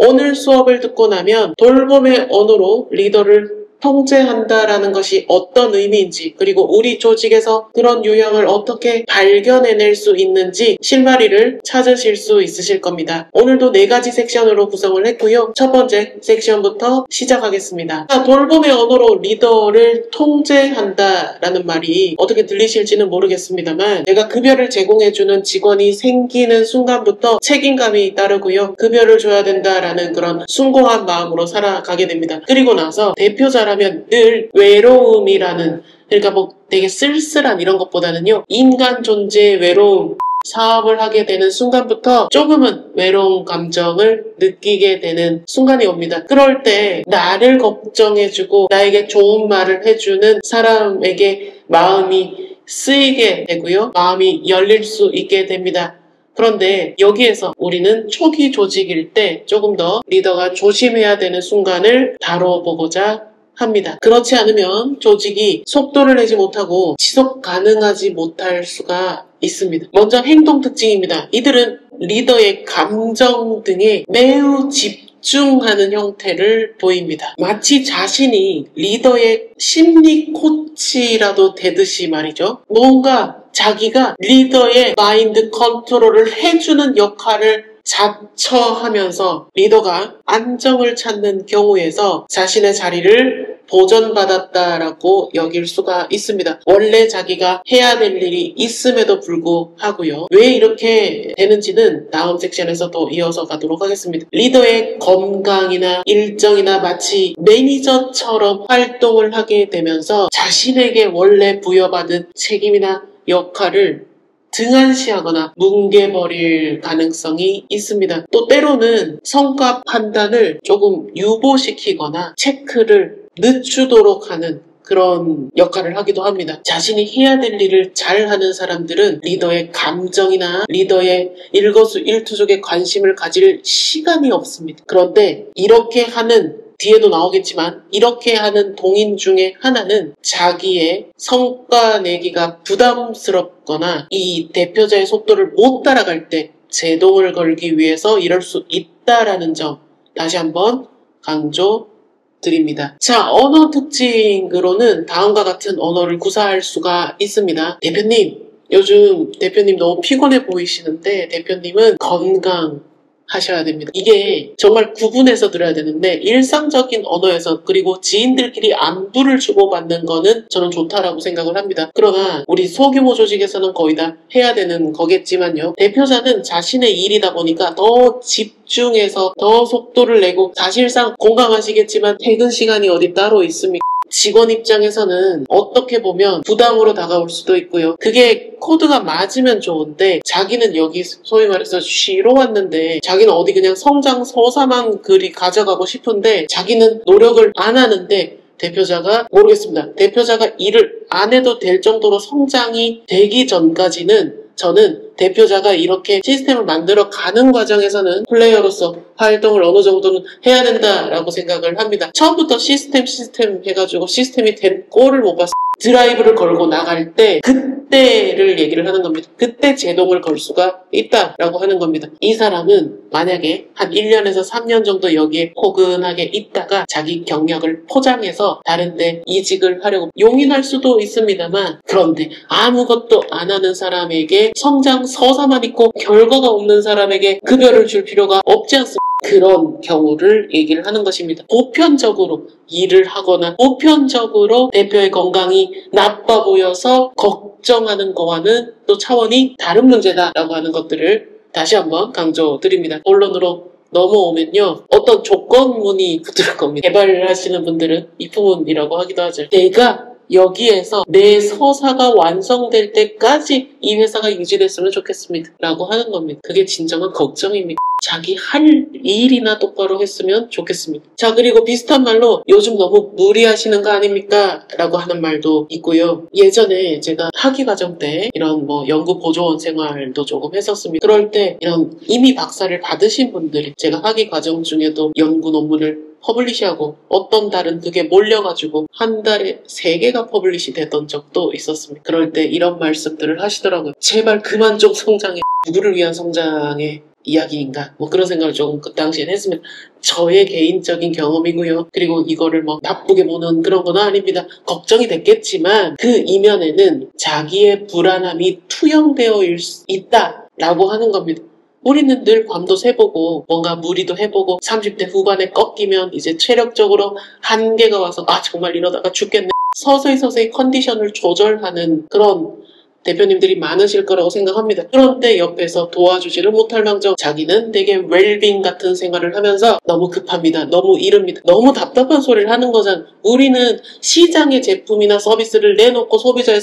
오늘 수업을 듣고 나면 돌봄의 언어로 리더를 통제한다라는 것이 어떤 의미인지, 그리고 우리 조직에서 그런 유형을 어떻게 발견해낼 수 있는지 실마리를 찾으실 수 있으실 겁니다. 오늘도 4가지 섹션으로 구성을 했고요. 첫 번째 섹션부터 시작하겠습니다. 돌봄의 언어로 리더를 통제한다라는 말이 어떻게 들리실지는 모르겠습니다만, 내가 급여를 제공해주는 직원이 생기는 순간부터 책임감이 따르고요. 급여를 줘야 된다라는 그런 숭고한 마음으로 살아가게 됩니다. 그리고 나서 대표자라면 늘 외로움이라는, 그러니까 뭐 되게 쓸쓸한 이런 것보다는요, 인간 존재의 외로움, 사업을 하게 되는 순간부터 조금은 외로운 감정을 느끼게 되는 순간이 옵니다. 그럴 때 나를 걱정해주고 나에게 좋은 말을 해주는 사람에게 마음이 쓰이게 되고요. 마음이 열릴 수 있게 됩니다. 그런데 여기에서 우리는 초기 조직일 때 조금 더 리더가 조심해야 되는 순간을 다뤄보고자 합니다. 그렇지 않으면 조직이 속도를 내지 못하고 지속 가능하지 못할 수가 있습니다. 먼저 행동 특징입니다. 이들은 리더의 감정 등에 매우 집중하는 형태를 보입니다. 마치 자신이 리더의 심리 코치라도 되듯이 말이죠. 뭔가 자기가 리더의 마인드 컨트롤을 해주는 역할을 자처하면서 리더가 안정을 찾는 경우에서 자신의 자리를 보전받았다라고 여길 수가 있습니다. 원래 자기가 해야 될 일이 있음에도 불구하고요. 왜 이렇게 되는지는 다음 섹션에서 또 이어서 가도록 하겠습니다. 리더의 건강이나 일정이나 마치 매니저처럼 활동을 하게 되면서 자신에게 원래 부여받은 책임이나 역할을 등한시하거나 뭉개버릴 가능성이 있습니다. 또 때로는 성과 판단을 조금 유보시키거나 체크를 늦추도록 하는 그런 역할을 하기도 합니다. 자신이 해야 될 일을 잘하는 사람들은 리더의 감정이나 리더의 일거수일투족에 관심을 가질 시간이 없습니다. 그런데 이렇게 하는, 뒤에도 나오겠지만 이렇게 하는 동인 중에 하나는 자기의 성과 내기가 부담스럽거나 이 대표자의 속도를 못 따라갈 때 제동을 걸기 위해서 이럴 수 있다라는 점 다시 한번 강조드립니다. 자, 언어 특징으로는 다음과 같은 언어를 구사할 수가 있습니다. 대표님, 요즘 대표님 너무 피곤해 보이시는데 대표님은 건강 하셔야 됩니다. 이게 정말 구분해서 들어야 되는데 일상적인 언어에서, 그리고 지인들끼리 안부를 주고받는 거는 저는 좋다라고 생각을 합니다. 그러나 우리 소규모 조직에서는 거의 다 해야 되는 거겠지만요. 대표자는 자신의 일이다 보니까 더 집중해서 더 속도를 내고, 사실상 공감하시겠지만 퇴근 시간이 어디 따로 있습니까? 직원 입장에서는 어떻게 보면 부담으로 다가올 수도 있고요. 그게 코드가 맞으면 좋은데 자기는 여기 소위 말해서 쉬러 왔는데 자기는 어디 그냥 성장서사만 그리 가져가고 싶은데 자기는 노력을 안 하는데 대표자가 모르겠습니다. 대표자가 일을 안 해도 될 정도로 성장이 되기 전까지는 저는 대표자가 이렇게 시스템을 만들어 가는 과정에서는 플레이어로서 활동을 어느 정도는 해야 된다라고 생각을 합니다. 처음부터 시스템 해가지고 시스템이 된 꼴을 못 봤어요. 드라이브를 걸고 나갈 때 그때를 얘기를 하는 겁니다. 그때 제동을 걸 수가 있다라고 하는 겁니다. 이 사람은 만약에 한 1년에서 3년 정도 여기에 포근하게 있다가 자기 경력을 포장해서 다른데 이직을 하려고 용인할 수도 있습니다만, 그런데 아무것도 안 하는 사람에게 성장 서사만 있고 결과가 없는 사람에게 급여를 줄 필요가 없지 않습니까? 그런 경우를 얘기를 하는 것입니다. 보편적으로 일을 하거나 보편적으로 대표의 건강이 나빠 보여서 걱정하는 거와는 또 차원이 다른 문제다라고 하는 것들을 다시 한번 강조드립니다. 본론으로 넘어오면요, 어떤 조건문이 붙을 겁니다. 개발을 하시는 분들은 if문이라고 하기도 하죠. 내가 여기에서 내 서사가 완성될 때까지 이 회사가 유지됐으면 좋겠습니다 라고 하는 겁니다. 그게 진정한 걱정입니다. 자기 할 일이나 똑바로 했으면 좋겠습니다. 자, 그리고 비슷한 말로 요즘 너무 무리하시는 거 아닙니까? 라고 하는 말도 있고요. 예전에 제가 학위 과정 때 이런 연구 보조원 생활도 조금 했었습니다. 그럴 때 이런 이미 박사를 받으신 분들이 제가 학위 과정 중에도 연구 논문을 퍼블리시하고 어떤 달은 그게 몰려가지고 한 달에 3개가 퍼블리시 됐던 적도 있었습니다. 그럴 때 이런 말씀들을 하시더라고요. 제발 그만 좀 성장해. 누구를 위한 성장에 이야기인가 뭐 그런 생각을 조금 그 당시엔 했습니다. 저의 개인적인 경험이고요. 그리고 이거를 뭐 나쁘게 보는 그런 건 아닙니다. 걱정이 됐겠지만 그 이면에는 자기의 불안함이 투영되어 있다라고 하는 겁니다. 우리는 늘 밤도 새보고 뭔가 무리도 해보고 30대 후반에 꺾이면 이제 체력적으로 한계가 와서 아 정말 이러다가 죽겠네. 서서히 컨디션을 조절하는 그런 대표님들이 많으실 거라고 생각합니다. 그런데 옆에서 도와주지를 못할 망정 자기는 되게 웰빙 같은 생활을 하면서 너무 급합니다. 너무 이릅니다. 너무 답답한 소리를 하는 거잖아. 우리는 시장의 제품이나 서비스를 내놓고 소비자의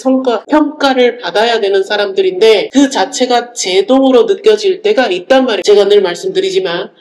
평가를 받아야 되는 사람들인데 그 자체가 제동으로 느껴질 때가 있단 말이에요. 제가 늘 말씀드리지만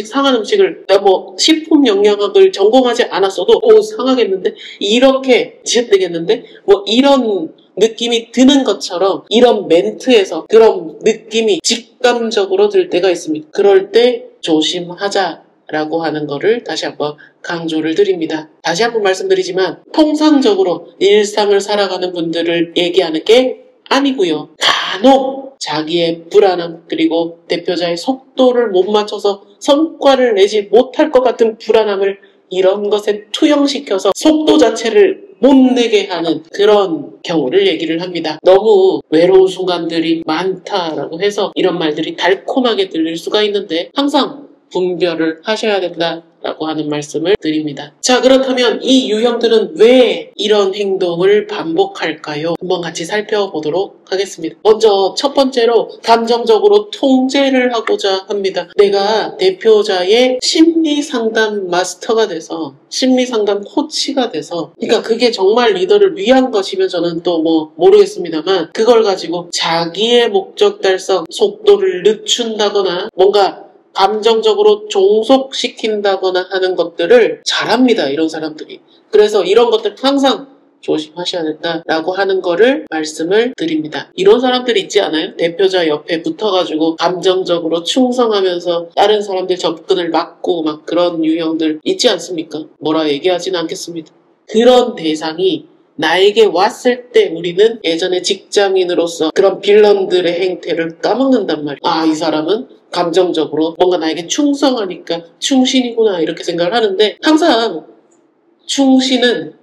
상한 음식을 내가 뭐 식품 영양학을 전공하지 않았어도 상하겠는데 이렇게 지읒되겠는데 뭐 이런 느낌이 드는 것처럼 이런 멘트에서 그런 느낌이 직감적으로 들 때가 있습니다. 그럴 때 조심하자라고 하는 거를 다시 한번 강조를 드립니다. 다시 한번 말씀드리지만 통상적으로 일상을 살아가는 분들을 얘기하는 게 아니고요. 간혹 자기의 불안함 그리고 대표자의 속도를 못 맞춰서 성과를 내지 못할 것 같은 불안함을 이런 것에 투영시켜서 속도 자체를 못 내게 하는 그런 경우를 얘기를 합니다. 너무 외로운 순간들이 많다라고 해서 이런 말들이 달콤하게 들릴 수가 있는데 항상 분별을 하셔야 된다라고 하는 말씀을 드립니다. 자, 그렇다면 이 유형들은 왜 이런 행동을 반복할까요? 한번 같이 살펴보도록 하겠습니다. 먼저 첫 번째로 감정적으로 통제를 하고자 합니다. 내가 대표자의 심리상담 마스터가 돼서 심리상담 코치가 돼서 그러니까 그게 정말 리더를 위한 것이면 저는 또 뭐 모르겠습니다만 그걸 가지고 자기의 목적 달성 속도를 늦춘다거나 뭔가 감정적으로 종속시킨다거나 하는 것들을 잘합니다. 이런 사람들이. 그래서 이런 것들 항상 조심하셔야 된다라고 하는 거를 말씀을 드립니다. 이런 사람들이 있지 않아요? 대표자 옆에 붙어가지고 감정적으로 충성하면서 다른 사람들 접근을 막고 막 그런 유형들 있지 않습니까? 뭐라 얘기하지는 않겠습니다. 그런 대상이 나에게 왔을 때 우리는 예전에 직장인으로서 그런 빌런들의 행태를 까먹는단 말이에요. 아, 이 사람은 감정적으로 뭔가 나에게 충성하니까 충신이구나 이렇게 생각을 하는데 항상 충신은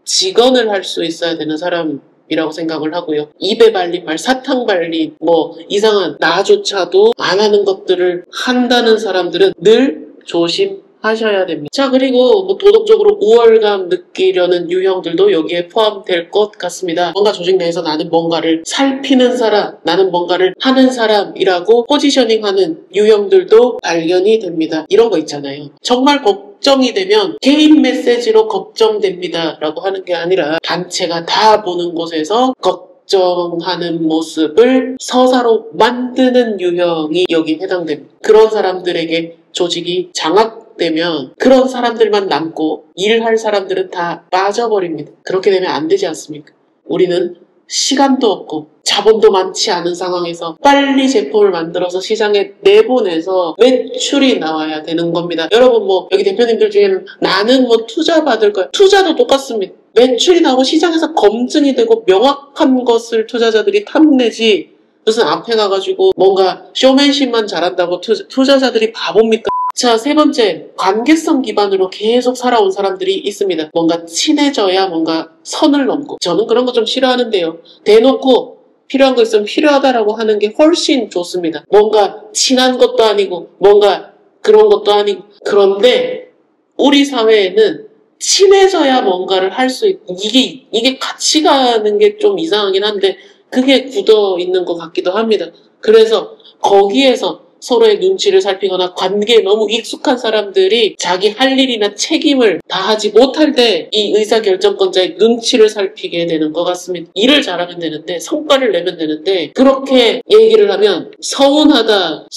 직언을 할 수 있어야 되는 사람이라고 생각을 하고요. 입에 발린 말, 사탕 발린 뭐 이상한 나조차도 안 하는 것들을 한다는 사람들은 늘 조심하셔야 됩니다. 자, 그리고 뭐 도덕적으로 우월감 느끼려는 유형들도 여기에 포함될 것 같습니다. 뭔가 조직 내에서 나는 뭔가를 살피는 사람, 나는 뭔가를 하는 사람이라고 포지셔닝하는 유형들도 발견이 됩니다. 이런 거 있잖아요. 정말 걱정이 되면 개인 메시지로 걱정됩니다 라고 하는 게 아니라 단체가 다 보는 곳에서 걱정하는 모습을 서사로 만드는 유형이 여기에 해당됩니다. 그런 사람들에게 조직이 장악되면 그런 사람들만 남고 일할 사람들은 다 빠져버립니다. 그렇게 되면 안 되지 않습니까? 우리는 시간도 없고 자본도 많지 않은 상황에서 빨리 제품을 만들어서 시장에 내보내서 매출이 나와야 되는 겁니다. 여러분 뭐 여기 대표님들 중에는 나는 뭐 투자 받을 거야. 투자도 똑같습니다. 매출이 나오고 시장에서 검증이 되고 명확한 것을 투자자들이 탐내지 무슨 앞에 가가지고 뭔가 쇼맨십만 잘한다고 투자자들이 바보입니까? 자, 세 번째, 관계성 기반으로 계속 살아온 사람들이 있습니다. 뭔가 친해져야 뭔가 선을 넘고. 저는 그런 거 좀 싫어하는데요. 대놓고 필요한 거 있으면 필요하다라고 하는 게 훨씬 좋습니다. 뭔가 친한 것도 아니고 뭔가 그런 것도 아니고. 그런데 우리 사회에는 친해져야 뭔가를 할 수 있고 이게 같이 가는 게 좀 이상하긴 한데 그게 굳어 있는 것 같기도 합니다. 그래서 거기에서 서로의 눈치를 살피거나 관계에 너무 익숙한 사람들이 자기 할 일이나 책임을 다하지 못할 때 이 의사결정권자의 눈치를 살피게 되는 것 같습니다. 일을 잘하면 되는데 성과를 내면 되는데 그렇게 얘기를 하면 서운하다,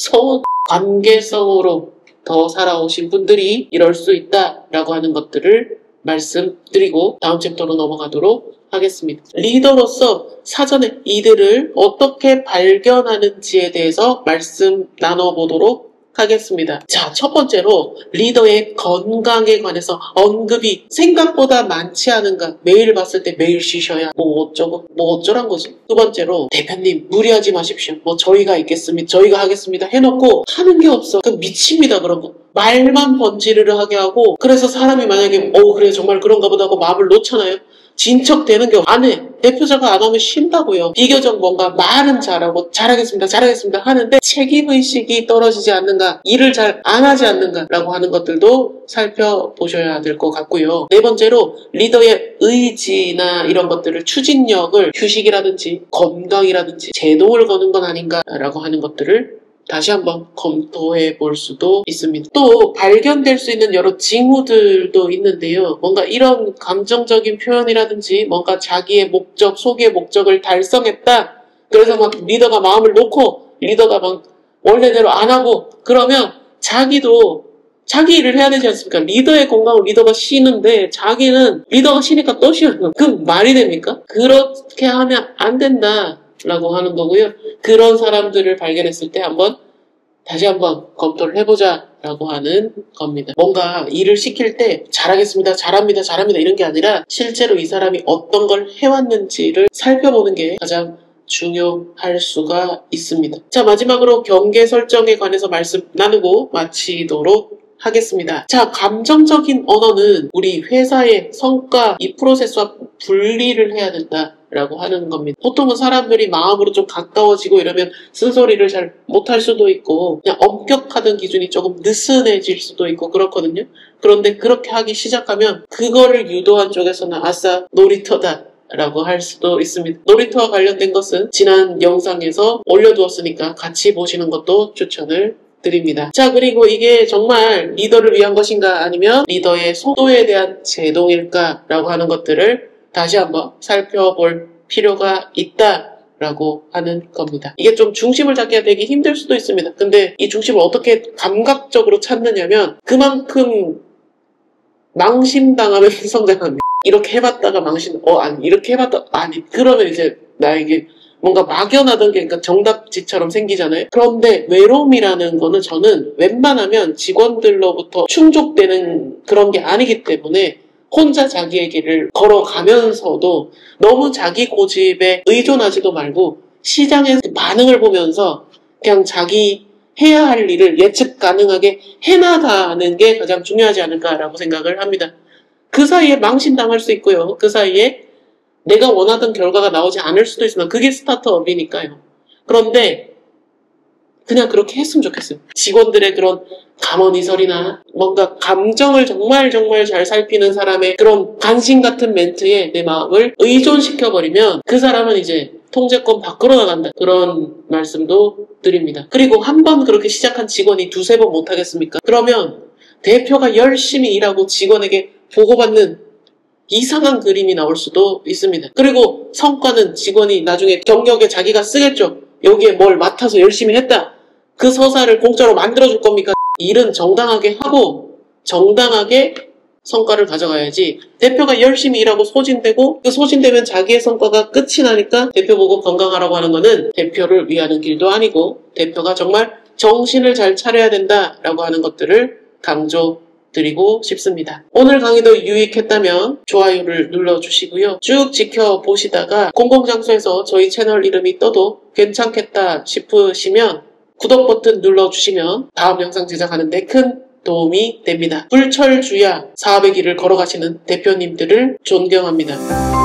관계성으로 더 살아오신 분들이 이럴 수 있다라고 하는 것들을 말씀드리고 다음 챕터로 넘어가도록 하겠습니다. 리더로서 사전에 이들을 어떻게 발견하는지에 대해서 말씀 나눠보도록 하겠습니다. 자, 첫 번째로 리더의 건강에 관해서 언급이 생각보다 많지 않은가. 매일 봤을 때 매일 쉬셔야 뭐 어쩌고 뭐 어쩌란 거지. 두 번째로 대표님 무리하지 마십시오. 뭐 저희가 있겠습니다. 저희가 하겠습니다. 해놓고 하는 게 없어. 그 미칩니다. 그런 거. 말만 번지르르 하게 하고 그래서 사람이 만약에 그래 정말 그런가 보다 하고 마음을 놓잖아요. 진척되는 게 안 해. 대표자가 안 하면 쉰다고요. 비교적 뭔가 말은 잘하고 잘하겠습니다 하는데 책임의식이 떨어지지 않는가, 일을 잘 안 하지 않는가 라고 하는 것들도 살펴보셔야 될 것 같고요. 네 번째로 리더의 의지나 이런 것들을 추진력을 휴식이라든지 건강이라든지 제동을 거는 건 아닌가 라고 하는 것들을 다시 한번 검토해 볼 수도 있습니다. 또 발견될 수 있는 여러 징후들도 있는데요. 뭔가 이런 감정적인 표현이라든지 뭔가 자기의 목적, 소기의 목적을 달성했다. 그래서 막 리더가 마음을 놓고 리더가 막 원래대로 안 하고 그러면 자기도 자기 일을 해야 되지 않습니까? 리더의 건강을 리더가 쉬는데 자기는 리더가 쉬니까 또 쉬어요. 그 말이 됩니까? 그렇게 하면 안 된다. 라고 하는 거고요. 그런 사람들을 발견했을 때 다시 한번 검토를 해보자 라고 하는 겁니다. 뭔가 일을 시킬 때 잘하겠습니다, 잘합니다 이런 게 아니라 실제로 이 사람이 어떤 걸 해왔는지를 살펴보는 게 가장 중요할 수가 있습니다. 자, 마지막으로 경계 설정에 관해서 말씀 나누고 마치도록 하겠습니다. 자, 감정적인 언어는 우리 회사의 성과, 이 프로세스와 분리를 해야 된다. 라고 하는 겁니다. 보통은 사람들이 마음으로 좀 가까워지고 이러면 쓴소리를 잘 못할 수도 있고 그냥 엄격하던 기준이 조금 느슨해질 수도 있고 그렇거든요. 그런데 그렇게 하기 시작하면 그거를 유도한 쪽에서는 아싸 놀이터다 라고 할 수도 있습니다. 놀이터와 관련된 것은 지난 영상에서 올려두었으니까 같이 보시는 것도 추천을 드립니다. 자, 그리고 이게 정말 리더를 위한 것인가 아니면 리더의 속도에 대한 제동일까 라고 하는 것들을 다시 한번 살펴볼 필요가 있다라고 하는 겁니다. 이게 좀 중심을 잡기가 되게 힘들 수도 있습니다. 근데 이 중심을 어떻게 감각적으로 찾느냐면 그만큼 망신당하면서 성장합니다. 이렇게 해봤다가 이렇게 해봤다 그러면 이제 나에게 뭔가 막연하던 게 그러니까 정답지처럼 생기잖아요. 그런데 외로움이라는 거는 저는 웬만하면 직원들로부터 충족되는 그런 게 아니기 때문에 혼자 자기의 길을 걸어가면서도 너무 자기 고집에 의존하지도 말고 시장의 반응을 보면서 그냥 자기 해야 할 일을 예측 가능하게 해나가는 게 가장 중요하지 않을까라고 생각을 합니다. 그 사이에 망신당할 수 있고요. 그 사이에 내가 원하던 결과가 나오지 않을 수도 있으나 그게 스타트업이니까요. 그런데 그냥 그렇게 했으면 좋겠어요. 직원들의 그런 감언이설이나 뭔가 감정을 정말 잘 살피는 사람의 그런 간신 같은 멘트에 내 마음을 의존시켜버리면 그 사람은 이제 통제권 밖으로 나간다. 그런 말씀도 드립니다. 그리고 한 번 그렇게 시작한 직원이 두세 번 못하겠습니까? 그러면 대표가 열심히 일하고 직원에게 보고받는 이상한 그림이 나올 수도 있습니다. 그리고 성과는 직원이 나중에 경력에 자기가 쓰겠죠. 여기에 뭘 맡아서 열심히 했다. 그 서사를 공짜로 만들어줄 겁니까? 일은 정당하게 하고 정당하게 성과를 가져가야지 대표가 열심히 일하고 소진되고 그 소진되면 자기의 성과가 끝이 나니까 대표 보고 건강하라고 하는 거는 대표를 위하는 길도 아니고 대표가 정말 정신을 잘 차려야 된다라고 하는 것들을 강조드리고 싶습니다. 오늘 강의도 유익했다면 좋아요를 눌러주시고요. 쭉 지켜보시다가 공공장소에서 저희 채널 이름이 떠도 괜찮겠다 싶으시면 구독 버튼 눌러주시면 다음 영상 제작하는데 큰 도움이 됩니다. 불철주야 사업의 길을 걸어가시는 대표님들을 존경합니다.